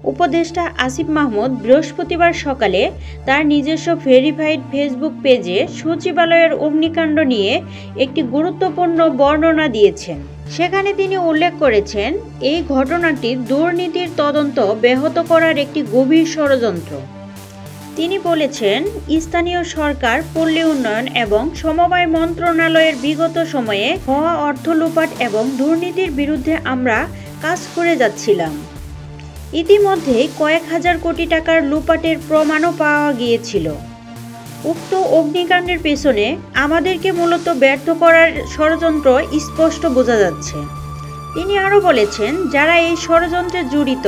উপদেষ্টা আসিফ মাহমুদ বৃহস্পতিবার সকালে তার নিজস্ব ভেরিফাইড ফেসবুক পেজে সচিবালয়ের অগ্নিকাণ্ড নিয়ে একটি গুরুত্বপূর্ণ বর্ণনা দিয়েছেন। সেখানে তিনি উল্লেখ করেছেন, এই ঘটনাটি দুর্নীতির তদন্ত ব্যাহত করার একটি গভীর ষড়যন্ত্র। তিনি বলেছেন, স্থানীয় সরকার, পল্লী উন্নয়ন এবং সমবায় মন্ত্রণালয়ের বিগত সময়ে হওয়া অর্থ লুপাট এবং দুর্নীতির বিরুদ্ধে আমরা কাজ করে যাচ্ছিলাম। ইতিমধ্যেই কয়েক হাজার কোটি টাকার লুপাটের প্রমাণও পাওয়া গিয়েছিল। উক্ত অগ্নিকাণ্ডের পেছনে আমাদেরকে মূলত ব্যর্থ করার ষড়যন্ত্র স্পষ্ট বোঝা যাচ্ছে। তিনি আরও বলেছেন, যারা এই ষড়যন্ত্রে জড়িত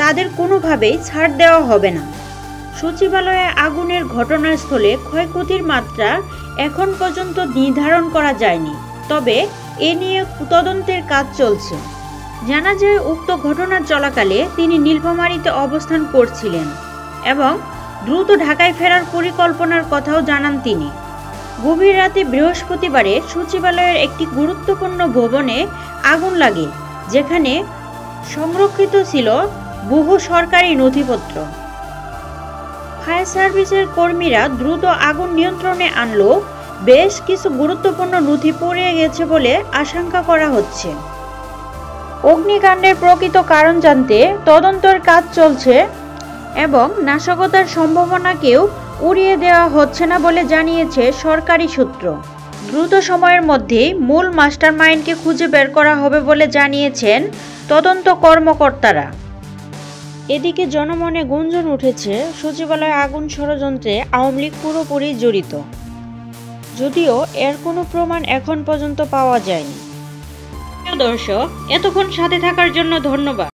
তাদের কোনোভাবেই ছাড় দেওয়া হবে না। সচিবালয়ে আগুনের ঘটনাস্থলে ক্ষয়ক্ষতির মাত্রা এখন পর্যন্ত নির্ধারণ করা যায়নি, তবে এ নিয়ে তদন্তের কাজ চলছে। জানা যায়, উক্ত ঘটনা চলাকালে তিনি নীলফামারীতে অবস্থান করছিলেন এবং দ্রুত ঢাকায় ফেরার পরিকল্পনার কথাও জানান তিনি। গভীর রাতে বৃহস্পতিবারে সচিবালয়ের একটি গুরুত্বপূর্ণ ভবনে আগুন লাগে, যেখানে সংরক্ষিত ছিল বহু সরকারি নথিপত্র। ফায়ার সার্ভিসের কর্মীরা দ্রুত আগুন নিয়ন্ত্রণে আনলেও বেশ কিছু গুরুত্বপূর্ণ নথি পড়ে গেছে বলে আশঙ্কা করা হচ্ছে। অগ্নিকাণ্ডের প্রকৃত কারণ জানতে তদন্তের কাজ চলছে এবং নাশকতার সম্ভাবনাকেও উড়িয়ে দেওয়া হচ্ছে না বলে জানিয়েছে সরকারি সূত্র। দ্রুত সময়ের মধ্যেই মূল মাস্টারমাইন্ডকে খুঁজে বের করা হবে বলে জানিয়েছেন তদন্ত কর্মকর্তারা। এদিকে জনমনে গুঞ্জন উঠেছে, সচিবালয়ে আগুন ষড়যন্ত্রে আওয়ামী লীগ পুরোপুরি জড়িত, যদিও এর কোনো প্রমাণ এখন পর্যন্ত পাওয়া যায়নি। প্রিয় দর্শক, এতক্ষণ সাথে থাকার জন্য ধন্যবাদ।